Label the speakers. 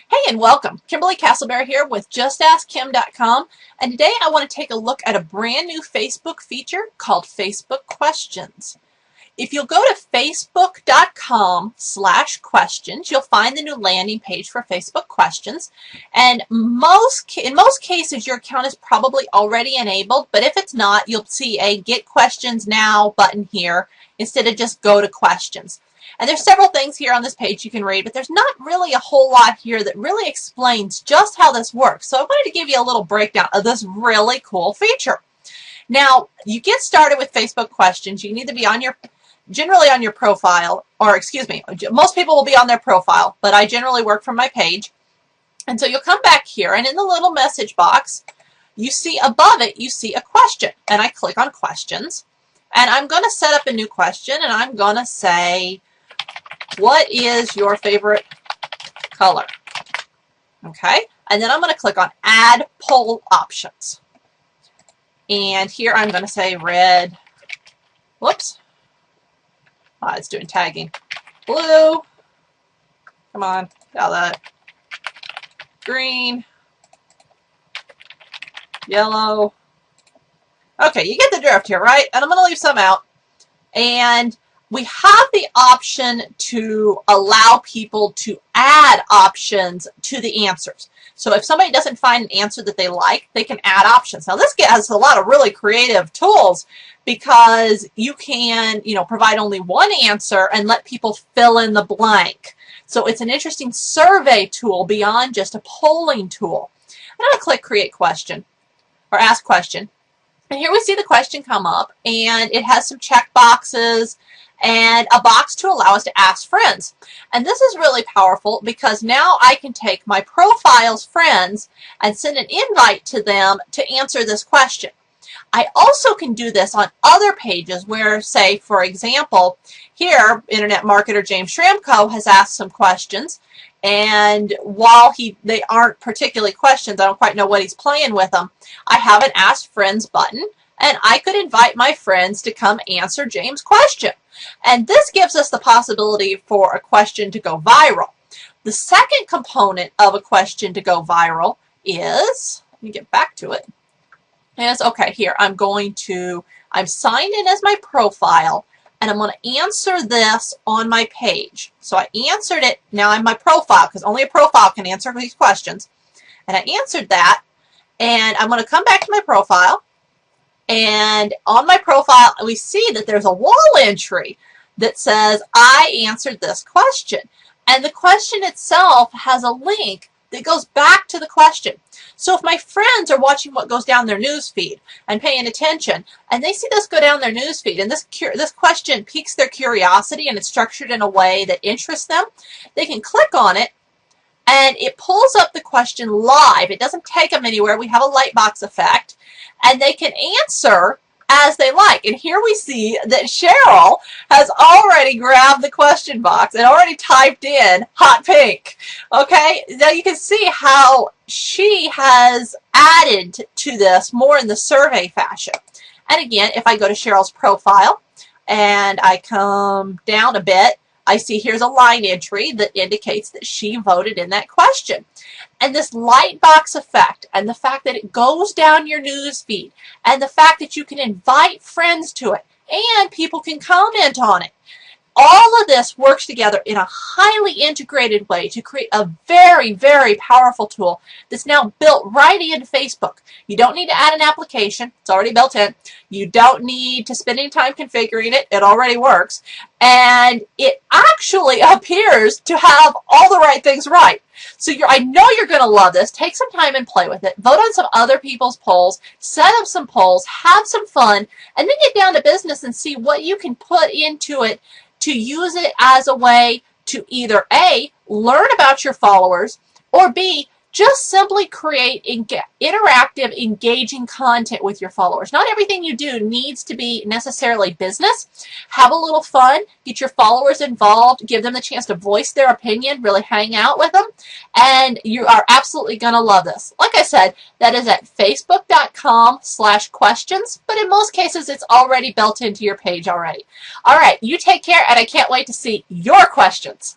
Speaker 1: Hey and welcome. Kimberly Castleberry here with JustAskKim.com, and today I want to take a look at a brand new Facebook feature called Facebook Questions. If you'll go to facebook.com/questions, you'll find the new landing page for Facebook Questions, and in most cases your account is probably already enabled, but if it's not, you'll see a Get Questions Now button here instead of just Go to Questions. And there's several things here on this page you can read, but there's not really a whole lot here that really explains just how this works. So I wanted to give you a little breakdown of this really cool feature. Now, you get started with Facebook Questions. You need to be generally on your profile, or excuse me, most people will be on their profile, but I generally work from my page. And so you'll come back here, and in the little message box, you see above it, you see a question. And I click on Questions, and I'm going to set up a new question, and I'm going to say, what is your favorite color? Okay, and then I'm going to click on Add Poll Options. And here I'm going to say red, whoops, it's doing tagging, blue, come on, got that, green, yellow. Okay, you get the drift here, right? And I'm going to leave some out. And we have the option to allow people to add options to the answers. So if somebody doesn't find an answer that they like, they can add options. Now this has a lot of really creative tools because you can, provide only one answer and let people fill in the blank. So it's an interesting survey tool beyond just a polling tool. I'm going to click Create Question or Ask Question. And here we see the question come up, and it has some check boxes and a box to allow us to ask friends. And this is really powerful because now I can take my profile's friends and send an invite to them to answer this question. I also can do this on other pages where, say, for example, here, Internet marketer James Schramko has asked some questions, and while they aren't particularly questions, I don't quite know what he's playing with them, I have an Ask Friends button, and I could invite my friends to come answer James' question. And this gives us the possibility for a question to go viral. The second component of a question to go viral is, let me get back to it, is, okay, here, I'm signed in as my profile, and I'm going to answer this on my page. So I answered it, now I'm my profile, because only a profile can answer these questions. And I answered that, and I'm going to come back to my profile, and on my profile, we see that there's a wall entry that says, I answered this question. And the question itself has a link that goes back to the question. So if my friends are watching what goes down their news feed and paying attention, and they see this go down their news feed, and this question piques their curiosity and it's structured in a way that interests them, they can click on it, and it pulls up the question live. It doesn't take them anywhere. We have a lightbox effect, and they can answer as they like. And here we see that Cheryl has already grabbed the question box and already typed in hot pink. Okay, now you can see how she has added to this more in the survey fashion. And again, if I go to Cheryl's profile and I come down a bit, I see here's a line entry that indicates that she voted in that question. And this lightbox effect and the fact that it goes down your news feed and the fact that you can invite friends to it and people can comment on it, all of this works together in a highly integrated way to create a very, very powerful tool that's now built right into Facebook. You don't need to add an application. It's already built in. You don't need to spend any time configuring it. It already works. And it actually appears to have all the right things right. So I know you're going to love this. Take some time and play with it. Vote on some other people's polls. Set up some polls. Have some fun. And then get down to business and see what you can put into it to use it as a way to either A, learn about your followers, or B, just simply create interactive, engaging content with your followers. Not everything you do needs to be necessarily business. Have a little fun, get your followers involved, give them the chance to voice their opinion, really hang out with them, and you are absolutely going to love this. Like I said, that is at facebook.com/questions, but in most cases it's already built into your page already. All right, you take care, and I can't wait to see your questions.